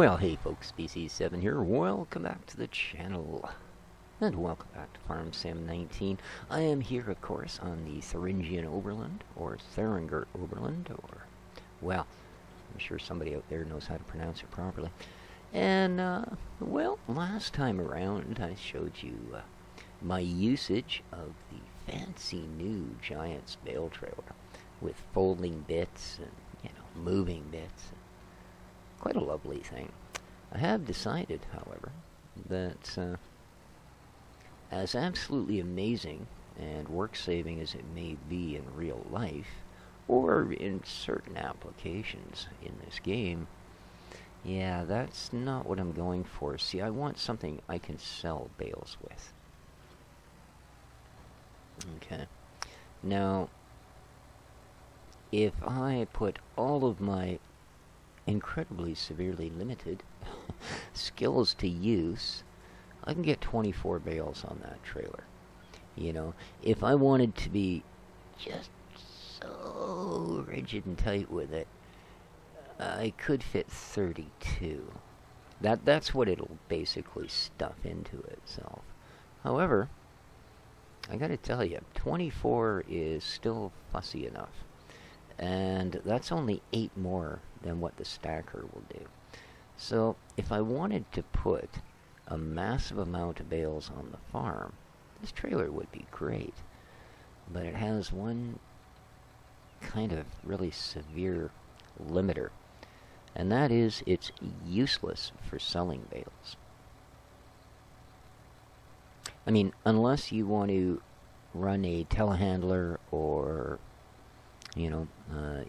Well, hey folks, Species7 here. Welcome back to the channel. And welcome back to Farm Sim 19. I am here, of course, on the Thuringer Oberland, or Thuringer Oberland, or, well, I'm sure somebody out there knows how to pronounce it properly. And, well, last time around, I showed you my usage of the fancy new Giant's Bale trailer with folding bits and, moving bits. Quite a lovely thing. I have decided, however, that as absolutely amazing and work-saving as it may be in real life, or in certain applications in this game, yeah, that's not what I'm going for. See, I want something I can sell bales with. Okay. Now, if I put all of my incredibly severely limited skills to use, I can get 24 bales on that trailer. You know, if I wanted to be just so rigid and tight with it, I could fit 32. That's what it'll basically stuff into itself. However, I gotta tell you, 24 is still fussy enough. And that's only 8 more than what the stacker will do. So, if I wanted to put a massive amount of bales on the farm, this trailer would be great. But it has one kind of really severe limiter, and that is it's useless for selling bales. I mean, unless you want to run a telehandler or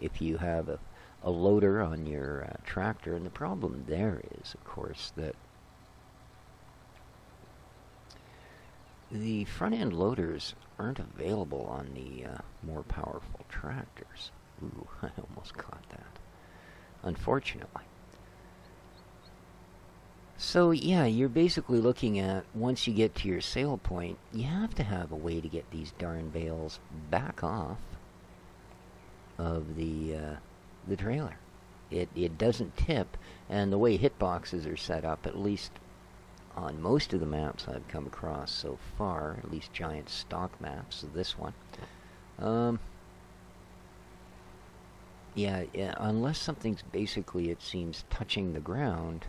if you have a loader on your tractor. And the problem there is, of course, that the front-end loaders aren't available on the more powerful tractors. Ooh, I almost caught that. Unfortunately. So, yeah, you're basically looking at, once you get to your sale point, you have to have a way to get these darn bales back off of the trailer. It doesn't tip, and the way hitboxes are set up, at least on most of the maps I've come across so far, at least giant stock maps of this one, yeah, unless something's basically, it seems, touching the ground,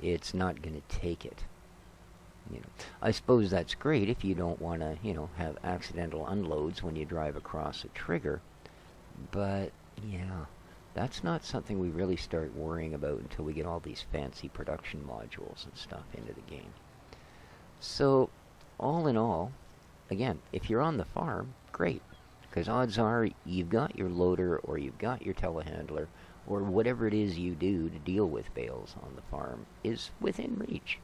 it's not going to take it. I suppose that's great if you don't want to, have accidental unloads when you drive across a trigger. But, yeah, that's not something we really start worrying about until we get all these fancy production modules and stuff into the game. So, all in all, again, if you're on the farm, great. Because odds are you've got your loader or you've got your telehandler or whatever it is you do to deal with bales on the farm is within reach.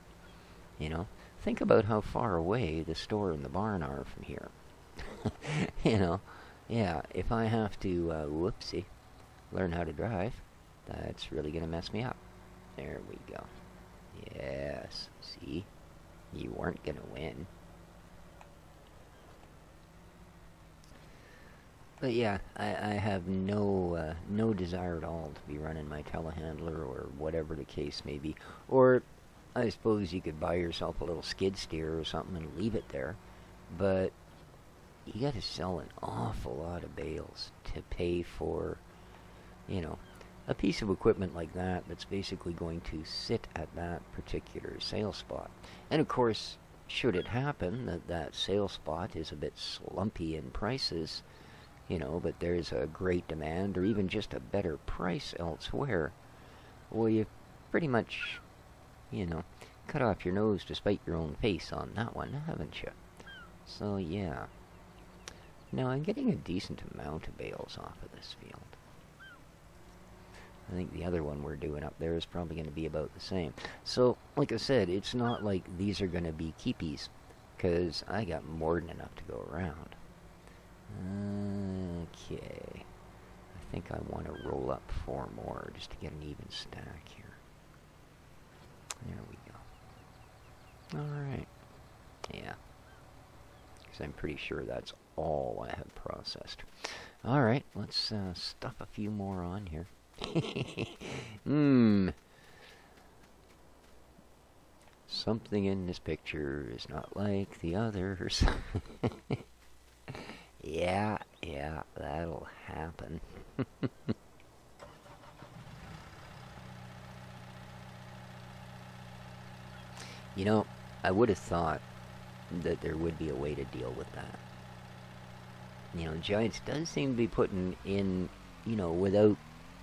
Think about how far away the store and the barn are from here. Yeah, if I have to, whoopsie, learn how to drive, that's really going to mess me up. There we go. Yes, see? You weren't going to win. But yeah, I have no desire at all to be running my telehandler or whatever the case may be. Or, I suppose you could buy yourself a little skid steer or something and leave it there. But you got to sell an awful lot of bales to pay for, a piece of equipment like that that's basically going to sit at that particular sale spot. And of course, should it happen that that sale spot is a bit slumpy in prices, but there's a great demand or even just a better price elsewhere, well, you pretty much, cut off your nose to spite your own face on that one, haven't you? So, yeah. Now, I'm getting a decent amount of bales off of this field. I think the other one we're doing up there is probably going to be about the same. So, like I said, it's not like these are going to be keepies, because I got more than enough to go around. Okay. I think I want to roll up 4 more just to get an even stack here. There we go. Alright. Yeah. Because I'm pretty sure that's all I have processed. Alright, let's stuff a few more on here. something in this picture is not like the others. Yeah, that'll happen. You know, I would have thought that there would be a way to deal with that. You know, Giants does seem to be putting in, without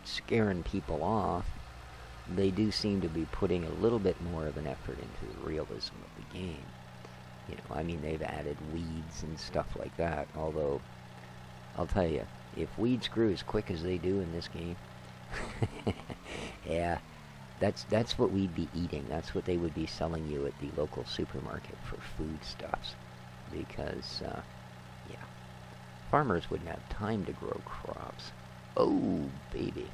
scaring people off, they do seem to be putting a little bit more of an effort into the realism of the game. I mean, they've added weeds and stuff like that, although, I'll tell you, if weeds grew as quick as they do in this game, yeah, that's what we'd be eating. That's what they would be selling you at the local supermarket for foodstuffs. Because, yeah, farmers wouldn't have time to grow crops. Oh, baby.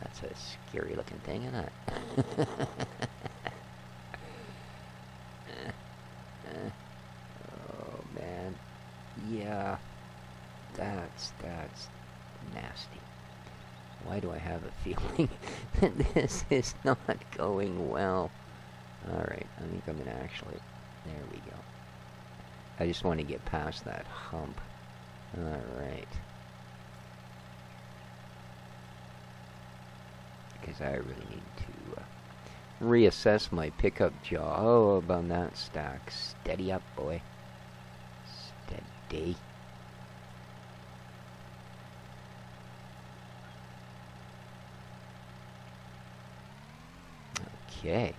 That's a scary looking thing, isn't it? Oh, man. Yeah, that's nasty. Why do I have a feeling that this is not going well? Alright, I think I'm gonna actually... There we go. I just want to get past that hump. Alright. Because I really need to reassess my pickup jaw. Oh, about that stack. Steady up, boy. Steady. Okay.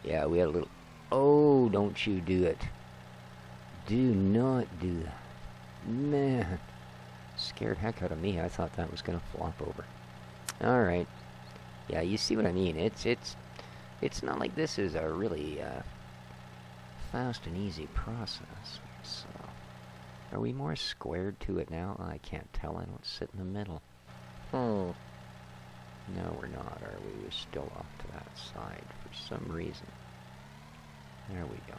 Yeah, we had a little... Oh, don't you do it. Do not do that. Man. Scared heck out of me. I thought that was going to flop over. Alright. Yeah, you see what I mean. It's not like this is a really fast and easy process. So, are we more squared to it now? I can't tell. I don't sit in the middle. Oh. No, we're not, are we? We're still off to that side for some reason. There we go.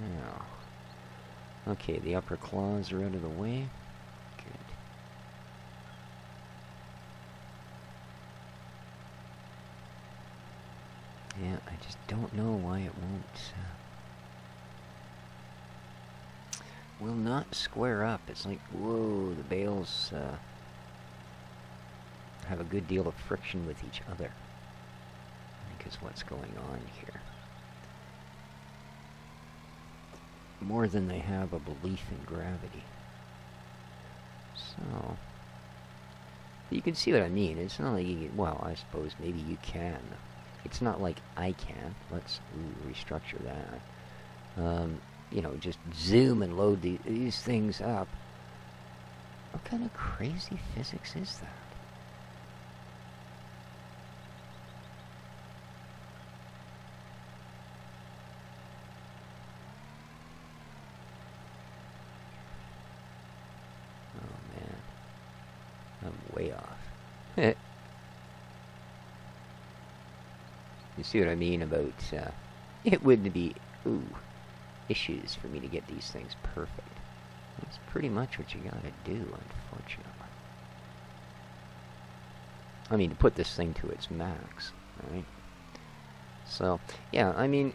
Now, okay, the upper claws are out of the way. Good. Yeah, I just don't know why it will not square up. It's like, whoa, the bales have a good deal of friction with each other, I think is what's going on here. More than they have a belief in gravity. So, you can see what I mean. It's not like you can, well, I suppose maybe you can. It's not like I can. Let's restructure that. Just zoom and load these things up. What kind of crazy physics is that? Way off. You see what I mean about, it wouldn't be, issues for me to get these things perfect. That's pretty much what you gotta do, unfortunately. I mean, to put this thing to its max, right? So, yeah, I mean,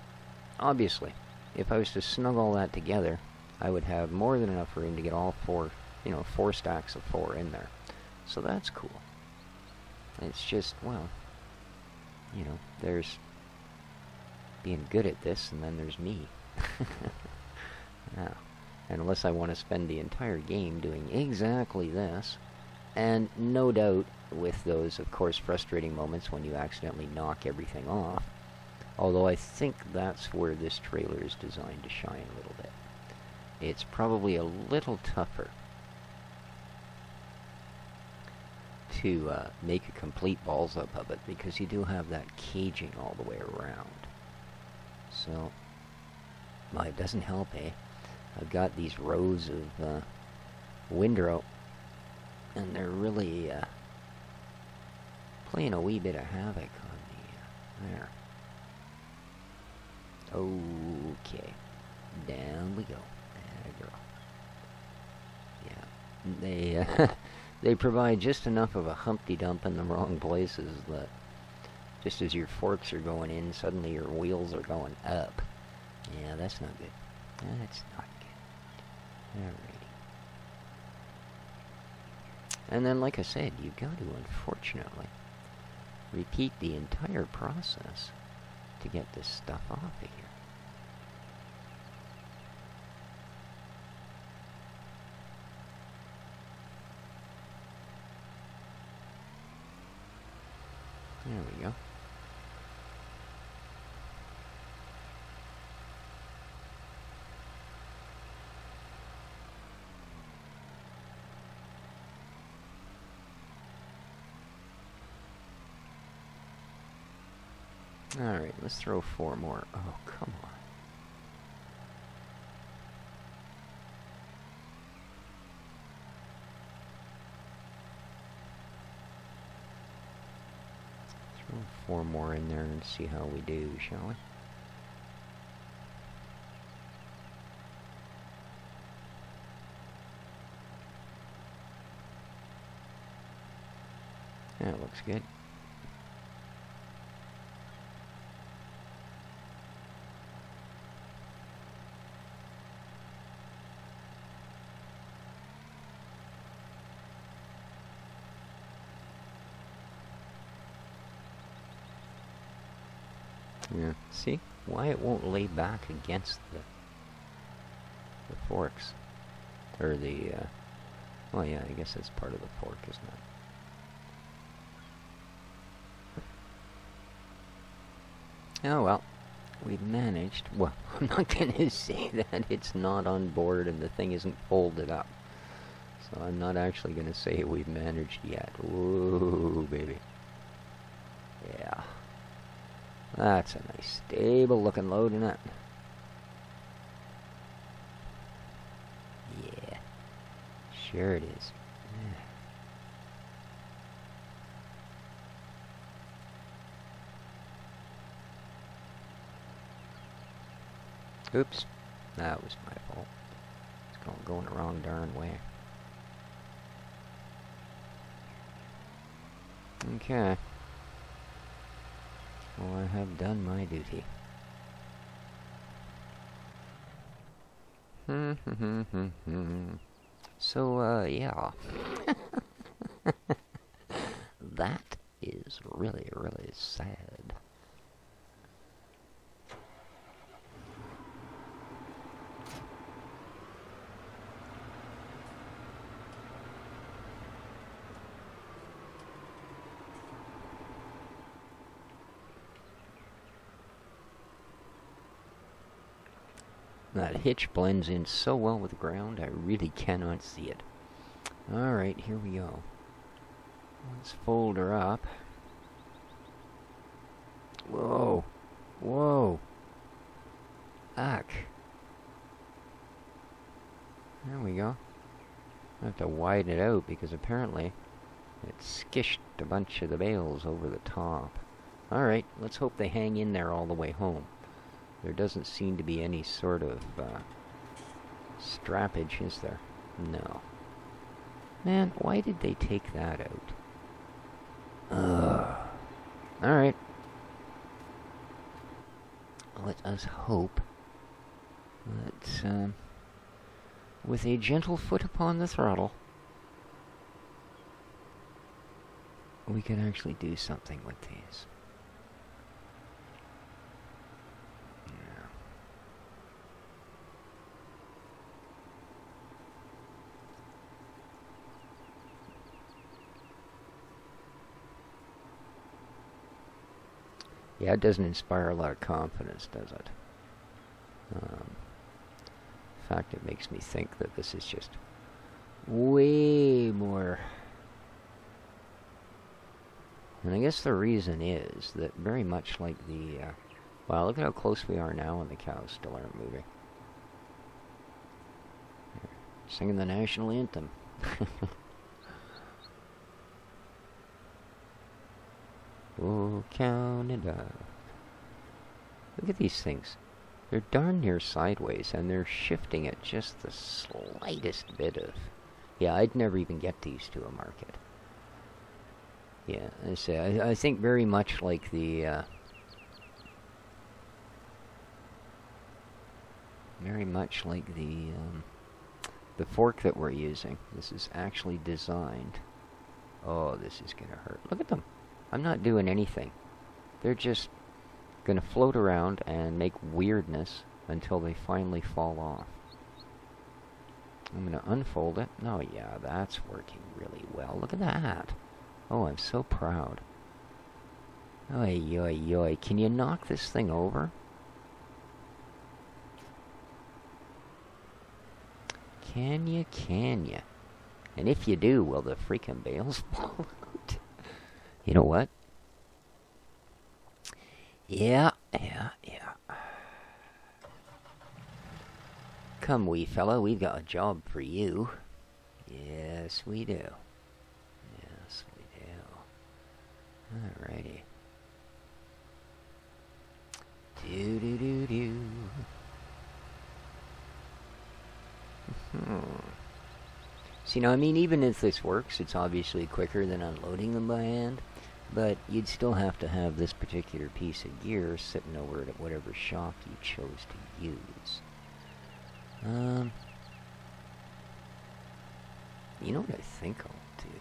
obviously, if I was to snug all that together, I would have more than enough room to get all four, 4 stacks of 4 in there. So that's cool. It's just, well, there's being good at this, and then there's me. Now, unless I want to spend the entire game doing exactly this, and no doubt with those, of course, frustrating moments when you accidentally knock everything off, although I think that's where this trailer is designed to shine a little bit. It's probably a little tougher to make a complete balls up of it, because you do have that caging all the way around. So, well, it doesn't help, eh? I've got these rows of windrow, and they're really playing a wee bit of havoc on the there. Okay, down we go. There, girl. Yeah, they provide just enough of a Humpty Dump in the wrong places that Just as your forks are going in, suddenly your wheels are going up. Yeah, that's not good. That's not good. Alrighty. And then, like I said, you've got to, unfortunately, repeat the entire process to get this stuff off of here. There we go. Alright, let's throw 4 more. Oh, come on. Throw 4 more in there and see how we do, shall we? That looks good. Yeah, see? Why it won't lay back against the forks. Or the, well, yeah, I guess that's part of the fork, isn't it? Oh, well. We've managed. Well, I'm not going to say that it's not on board and the thing isn't folded up. So I'm not actually going to say we've managed yet. Whoa, baby. Yeah. That's a nice, stable-looking load, isn't it? Yeah. Sure it is. Yeah. Oops. That was my fault. It's going the wrong darn way. Okay. Well, I have done my duty. So, yeah. That is really, really sad. That hitch blends in so well with the ground, I really cannot see it. Alright, here we go. Let's fold her up. Whoa. Whoa. Ack. There we go. I have to widen it out because apparently it skished a bunch of the bales over the top. Alright, let's hope they hang in there all the way home. There doesn't seem to be any sort of strappage, is there? No. Man, why did they take that out? Alright. Let us hope that, with a gentle foot upon the throttle, we can actually do something with these. Yeah, it doesn't inspire a lot of confidence, does it? In fact, it makes me think that this is just way more. And I guess the reason is that very much like the, well, look at how close we are now and the cows still aren't moving. Singing the national anthem. Oh, count it up. Look at these things. They're darn near sideways, and they're shifting at just the slightest bit of... Yeah, I'd never even get these to a market. Yeah, I say, I think very much like the fork that we're using. This is actually designed. Oh, this is gonna hurt. Look at them. I'm not doing anything. They're just gonna float around and make weirdness until they finally fall off. I'm gonna unfold it. Oh yeah, that's working really well. Look at that. Oh, I'm so proud. Oy, oy, oy. Can you knock this thing over? Can you? Can you? And if you do, will the freaking bales fall out? You know what? Yeah. Come, wee fella, we've got a job for you. Yes, we do. Yes, we do. Alrighty. Do. See, now, I mean, even if this works, it's obviously quicker than unloading them by hand, but you'd still have to have this particular piece of gear sitting over at whatever shop you chose to use. You know what I think I'll do?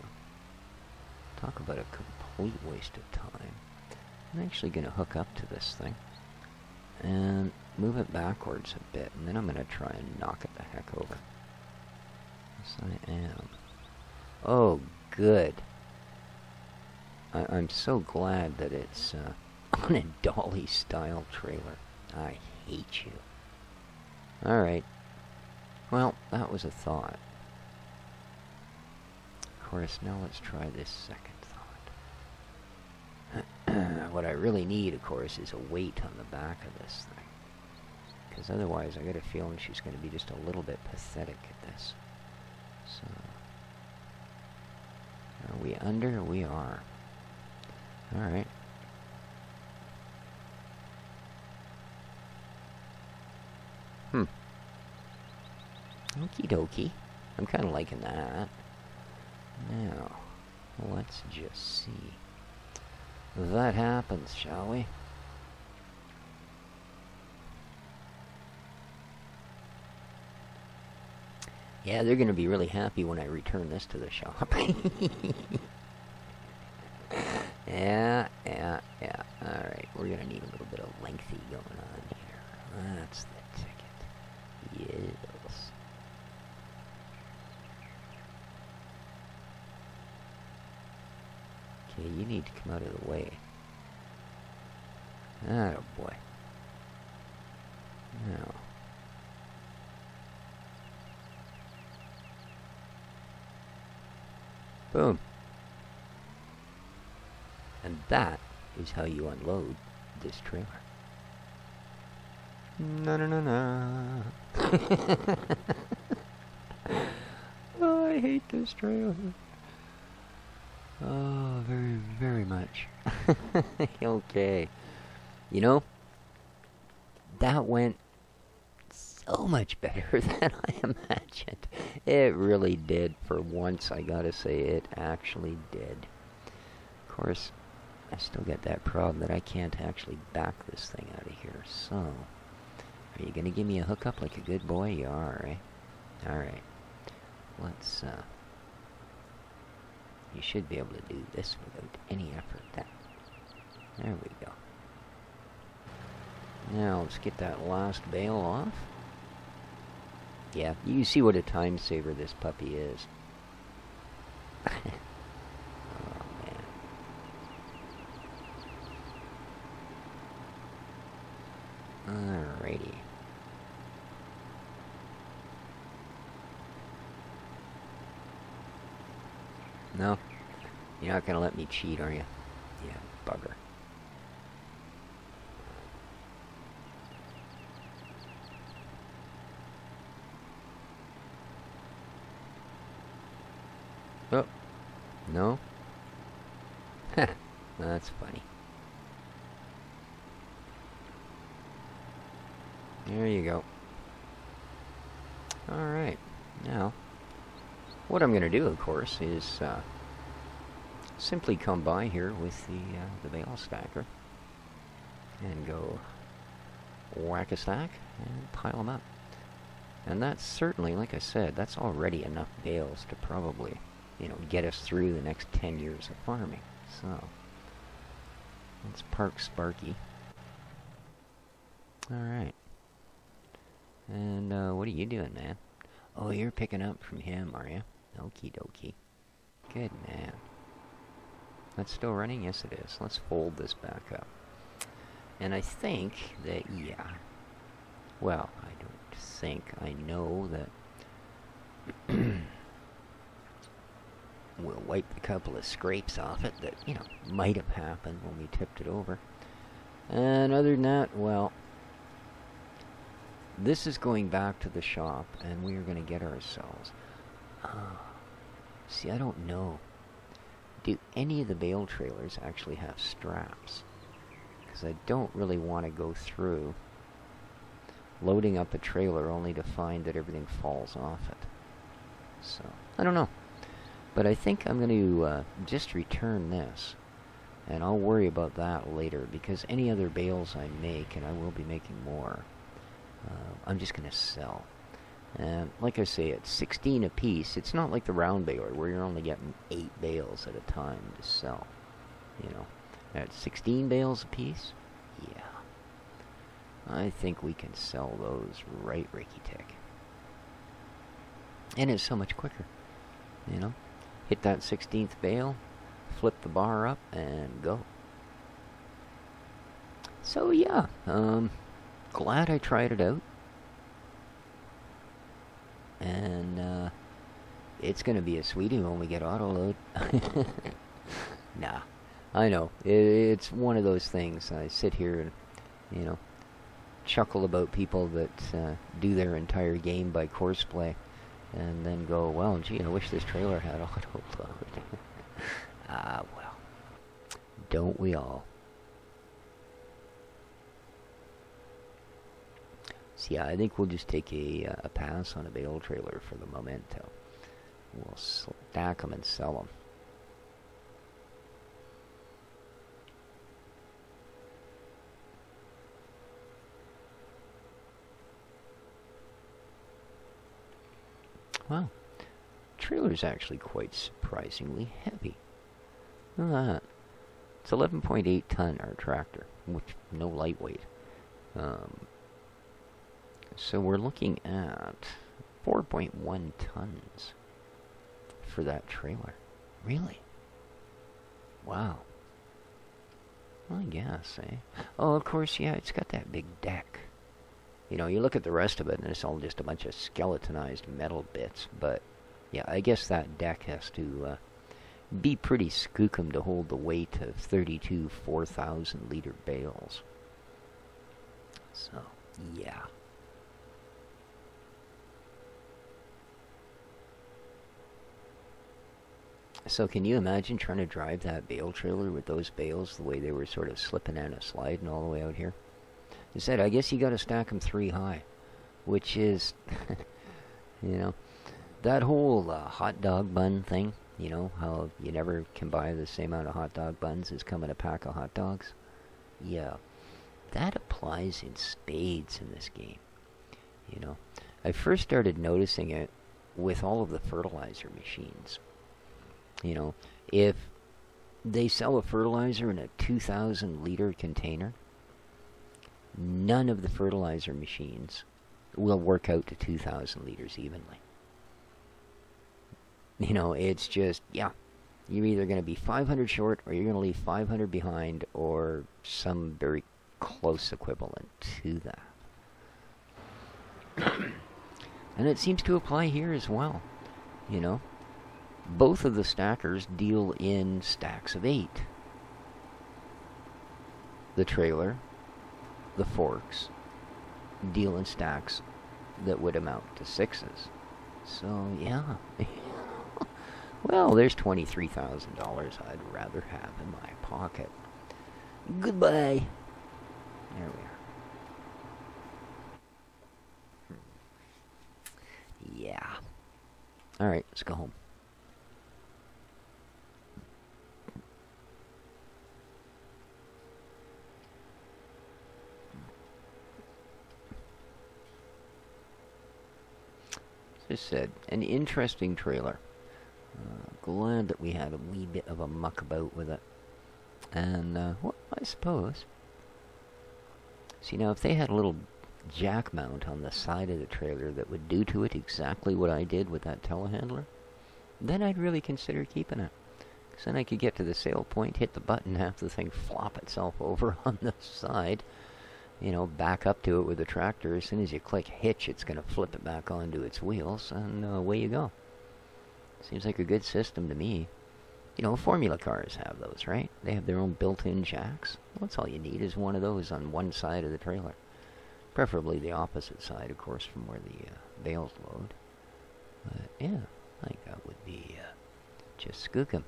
Talk about a complete waste of time. I'm actually going to hook up to this thing and move it backwards a bit, and then I'm going to try and knock it the heck over. Yes, I am. Oh, good. I'm so glad that it's on a dolly-style trailer. I hate you. Alright. Well, that was a thought. Of course, now let's try this second thought. What I really need, of course, is a weight on the back of this thing. Because otherwise, I got a feeling she's going to be just a little bit pathetic at this. So, are we under? We are. Alright. Okie dokie. I'm kind of liking that. Now, let's just see if that happens, shall we? Yeah, they're going to be really happy when I return this to the shop. Yeah. Alright, we're going to need a little bit of lengthy going on here. That's the ticket. Yes. Okay, you need to come out of the way. Oh boy. Now. Boom. And that is how you unload this trailer. No. Oh, I hate this trailer. Oh, very, very much. Okay. You know, that went so much better than I imagined. It really did. For once, I gotta say, it actually did. Of course, I still get that problem that I can't actually back this thing out of here. So, are you gonna give me a hookup like a good boy? You are, eh? Alright. Let's, you should be able to do this without any effort. There we go. Now, let's get that last bale off. Yeah, you see what a time saver this puppy is. Oh, man. Alrighty. No? You're not gonna let me cheat, are you? Yeah, bugger. Oh, no? That's funny. There you go. Alright, now, what I'm going to do, of course, is simply come by here with the bale stacker and go whack a stack and pile them up. And that's certainly, like I said, that's already enough bales to probably, you know, get us through the next 10 years of farming. So, let's park Sparky. Alright. And, what are you doing, man? Oh, you're picking up from him, are you? Okie dokie. Good man. That's still running? Yes, it is. Let's fold this back up. And I think that, yeah. Well, I don't think. I know that we'll wipe a couple of scrapes off it that, you know, might have happened when we tipped it over. And other than that, well, this is going back to the shop, and we are going to get ourselves... see, I don't know. Do any of the bale trailers actually have straps? Because I don't really want to go through loading up a trailer only to find that everything falls off it. So, I don't know. But I think I'm going to just return this. And I'll worry about that later, because any other bales I make, and I will be making more, I'm just going to sell. And like I say, it's 16 a piece. It's not like the round baler where you're only getting 8 bales at a time to sell. You know, at 16 bales a piece, yeah. I think we can sell those right Ricky Tick. And it's so much quicker, you know. Hit that 16th bale, flip the bar up, and go. So yeah, glad I tried it out. And it's going to be a sweetie when we get auto load. Nah, I know. It's one of those things. I sit here and, you know, chuckle about people that do their entire game by course play, and then go, well, gee, I wish this trailer had auto load. Ah, well, don't we all? So yeah, I think we'll just take a pass on a bale trailer for the momento. We'll stack them and sell them. Wow, trailer's actually quite surprisingly heavy. Look at that. It's 11.8 ton, our tractor, which no lightweight. So we're looking at 4.1 tons for that trailer. Really? Wow. Well, I guess, eh? Oh, of course, yeah, it's got that big deck. You know, you look at the rest of it, and it's all just a bunch of skeletonized metal bits. But, yeah, I guess that deck has to be pretty skookum to hold the weight of 32 4,000-liter bales. So, yeah. So can you imagine trying to drive that bale trailer with those bales the way they were sort of slipping and a sliding all the way out here? Instead, I guess you got to stack them 3 high, which is, you know, that whole hot dog bun thing, you know, how you never can buy the same amount of hot dog buns as come in a pack of hot dogs? Yeah, that applies in spades in this game, you know. I first started noticing it with all of the fertilizer machines. You know, if they sell a fertilizer in a 2,000-liter container, none of the fertilizer machines will work out to 2,000 liters evenly. You know, it's just, yeah, you're either going to be 500 short, or you're going to leave 500 behind, or some very close equivalent to that. And it seems to apply here as well, you know. Both of the stackers deal in stacks of 8. The trailer, the forks, deal in stacks that would amount to 6s. So, yeah. Well, there's $23,000 I'd rather have in my pocket. Goodbye. There we are. Yeah. Alright, let's go home. I said, an interesting trailer. Glad that we had a wee bit of a muck about with it. And, well, I suppose. See, now, if they had a little jack mount on the side of the trailer that would do to it exactly what I did with that telehandler, then I'd really consider keeping it. Because then I could get to the sail point, hit the button, have the thing flop itself over on the side, you know, back up to it with the tractor. As soon as you click hitch, it's going to flip it back onto its wheels, and away you go. Seems like a good system to me. You know, Formula cars have those, right? They have their own built-in jacks. Well, that's all you need is one of those on one side of the trailer. Preferably the opposite side, of course, from where the bales load. But, yeah, I think that would be just skookum.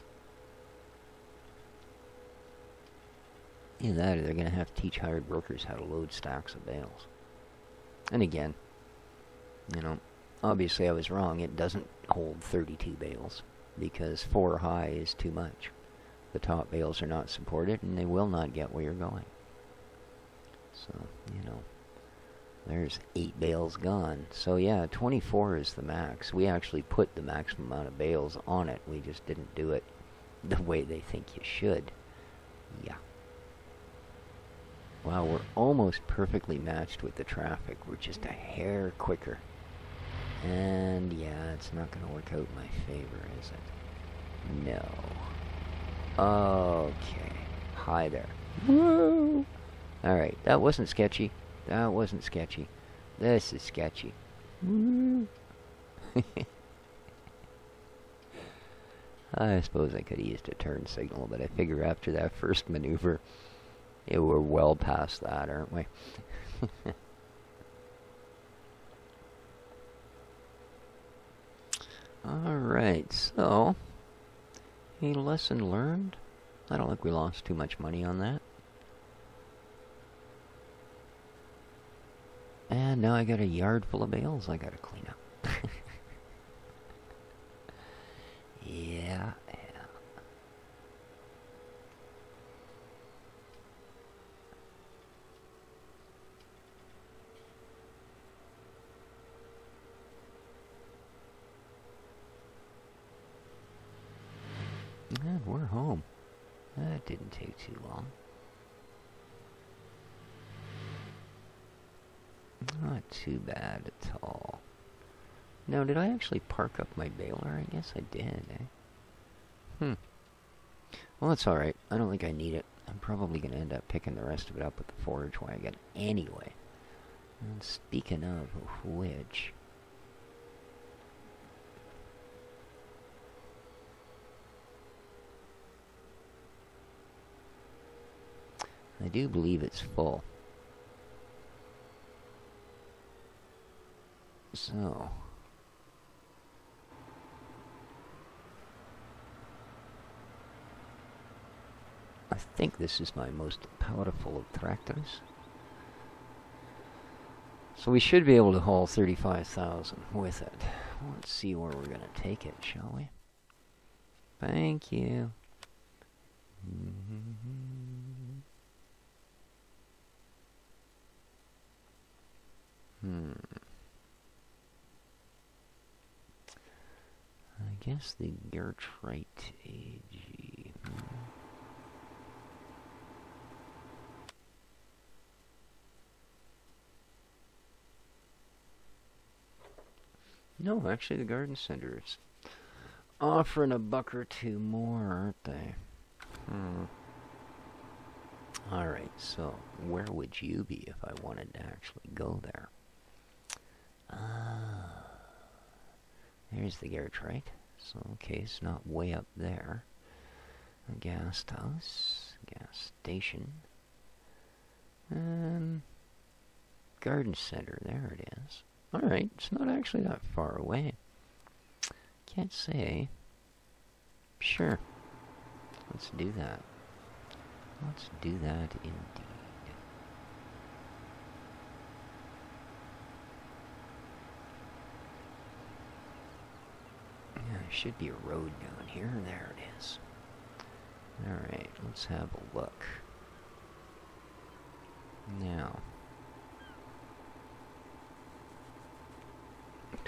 Either that or they're going to have to teach hired workers how to load stacks of bales. And again, you know, obviously I was wrong. It doesn't hold 32 bales because 4 high is too much. The top bales are not supported and they will not get where you're going. So, you know, there's 8 bales gone. So yeah, 24 is the max. We actually put the maximum amount of bales on it. We just didn't do it the way they think you should. Yeah. Wow, we're almost perfectly matched with the traffic. We're just a hair quicker. And yeah, it's not going to work out in my favor, is it? No. Okay. Hi there. Woo! Alright, that wasn't sketchy. That wasn't sketchy. This is sketchy. Woo! I suppose I could have used a turn signal, but I figure after that first maneuver, we're well past that, aren't we? Alright, so, a lesson learned. I don't think we lost too much money on that. And now I got a yard full of bales I gotta clean up. Yeah. And we're home. That didn't take too long. Not too bad at all. Now, did I actually park up my baler? I guess I did, eh? Well, that's alright. I don't think I need it. I'm probably going to end up picking the rest of it up with the forage wagon anyway. And speaking of which... I do believe it's full. So... I think this is my most powerful of tractors. So we should be able to haul 35,000 with it. Let's see where we're going to take it, shall we? Thank you. I guess the Gertrite AG. No, actually the garden center is offering a buck or two more, aren't they? Alright, so where would you be if I wanted to actually go there? There's the Gertrite. So, okay, it's not way up there. A gas house, gas station. Garden center, there it is. Alright, it's not actually that far away. Can't say. Sure. Let's do that. Let's do that indeed. Yeah, there should be a road down here. There it is. Alright, let's have a look. Now,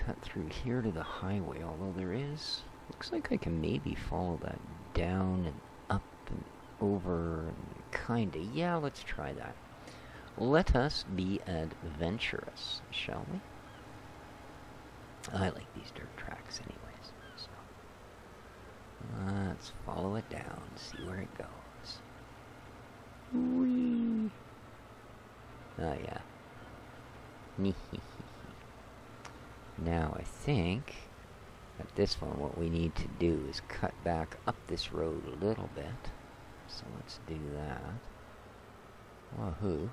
cut through here to the highway, although there is... Looks like I can maybe follow that down and up and over and kinda... Yeah, let's try that. Let us be adventurous, shall we? I like these dirt tracks anyways, so... Let's follow it down, see where it goes. Whee! Oh, yeah. Now, I think at this one what we need to do is cut back up this road a little bit. So let's do that. Wahoo.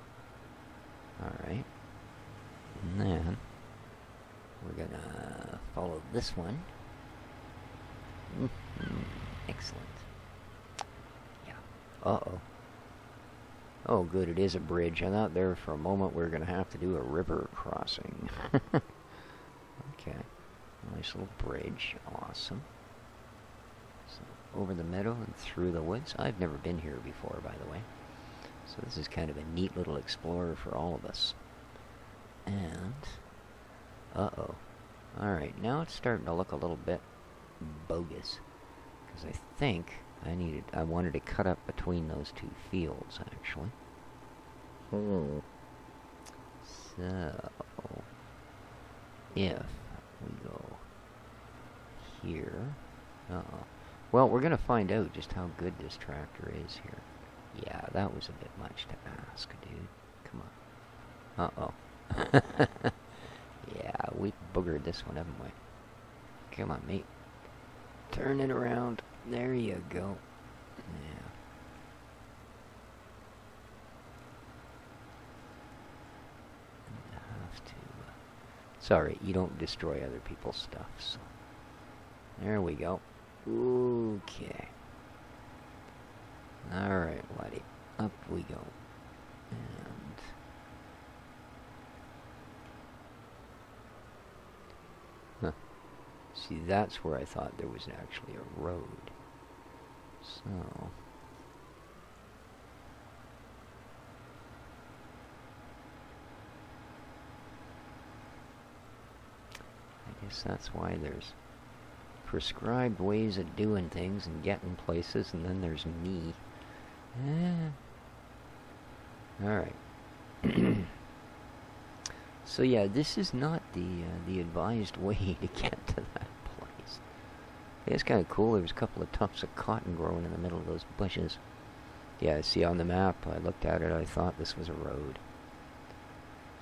Alright. And then we're gonna follow this one. Excellent. Yeah. Uh-oh. Oh, good, it is a bridge. I thought there for a moment we were going to have to do a river crossing. Okay. Nice little bridge. Awesome. So, over the meadow and through the woods. I've never been here before, by the way. So this is kind of a neat little explorer for all of us. And... uh-oh. Alright, now it's starting to look a little bit bogus. Because I think I wanted to cut up between those two fields, actually. So, if we go here... uh-oh. Well, we're going to find out just how good this tractor is here. Yeah, that was a bit much to ask, dude. Come on. Uh-oh. Yeah, we boogered this one, haven't we? Come on, mate. Turn it around. There you go. Yeah. I have to... it's alright, you don't destroy other people's stuff, so... There we go. Okay. Alright, laddie. Up we go. And... huh. See, that's where I thought there was actually a road. So... I guess that's why there's prescribed ways of doing things and getting places, and then there's me. Alright. So yeah, this is not the advised way to get to that place. It's kind of cool. There was a couple of tufts of cotton growing in the middle of those bushes. Yeah, see on the map, I looked at it, I thought this was a road.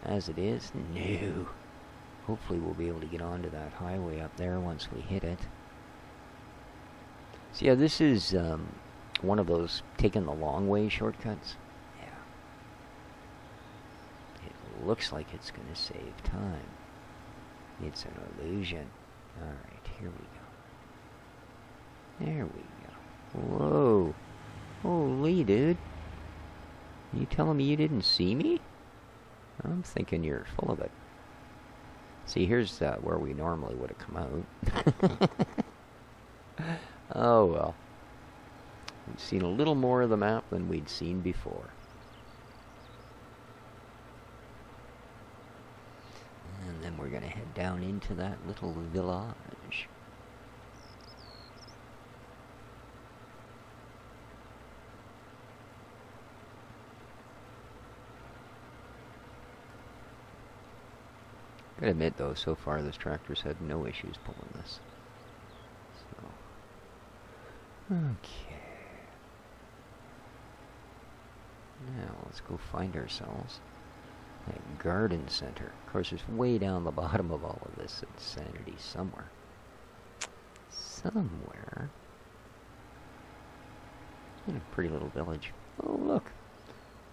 As it is, no. Hopefully we'll be able to get onto that highway up there once we hit it. So yeah, this is one of those taking the long way shortcuts. Yeah. It looks like it's going to save time. It's an illusion. Alright, here we go. There we go. Whoa. Holy, dude. You telling me you didn't see me? I'm thinking you're full of it. See, here's where we normally would have come out. Oh, well. We've seen a little more of the map than we'd seen before. And then we're going to head down into that little village. Gotta admit, though, so far this tractor's had no issues pulling this. So, okay. Now let's go find ourselves a garden center. Of course, it's way down the bottom of all of this insanity somewhere. Somewhere. In a pretty little village. Oh, look.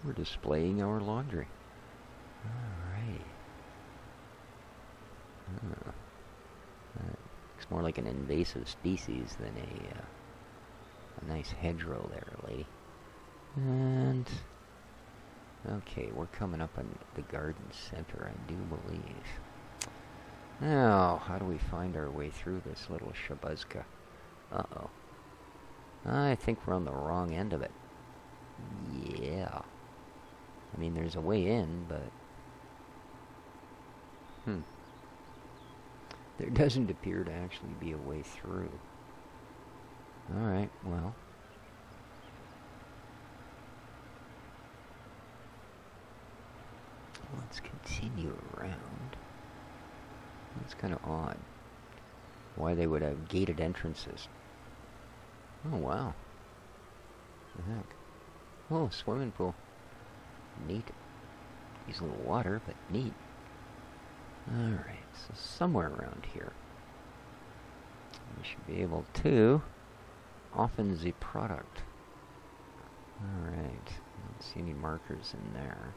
We're displaying our laundry. Alright. Looks more like an invasive species than a nice hedgerow there, lady. And... okay, we're coming up on the garden center, I do believe. Now, how do we find our way through this little shabuzka? Uh-oh. I think we're on the wrong end of it. Yeah. I mean, there's a way in, but... There doesn't appear to actually be a way through. Alright, well. Let's continue around. That's kind of odd. Why they would have gated entrances. Oh, wow. What the heck? Oh, swimming pool. Neat. Use a little water, but neat. Alright, so somewhere around here. We should be able to open the product. Alright, I don't see any markers in there.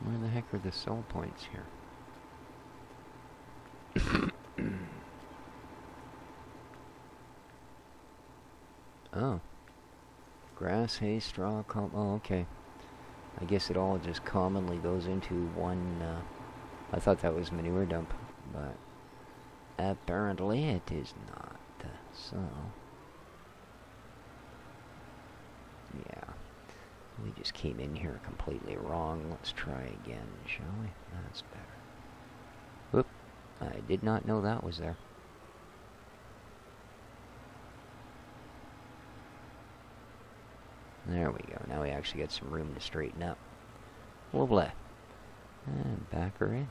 Where the heck are the soul points here? Oh. Grass, hay, straw, oh, okay. I guess it all just commonly goes into one, I thought that was manure dump, but apparently it is not, so... Yeah. We just came in here completely wrong. Let's try again, shall we? That's better. Whoop. I did not know that was there. There we go. Now we actually got some room to straighten up. Lovely. And back her in.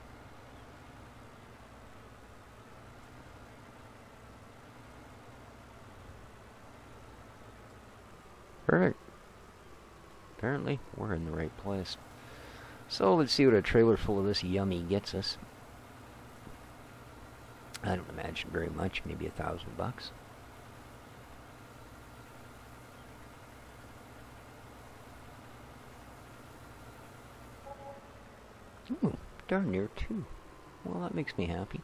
Perfect. Apparently, we're in the right place. So, let's see what a trailer full of this yummy gets us. I don't imagine very much, maybe $1,000 bucks. Ooh, darn near 2. Well, that makes me happy.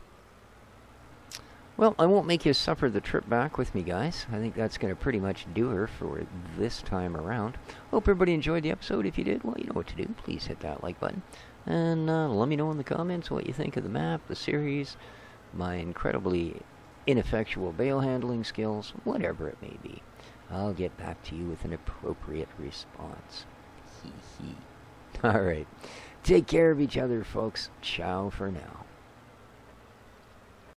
Well, I won't make you suffer the trip back with me, guys. I think that's going to pretty much do her for this time around. Hope everybody enjoyed the episode. If you did, well, you know what to do. Please hit that like button. And let me know in the comments what you think of the map, the series, my incredibly ineffectual Bale handling skills, whatever it may be. I'll get back to you with an appropriate response. Hee hee. Alright. Take care of each other, folks. Ciao for now.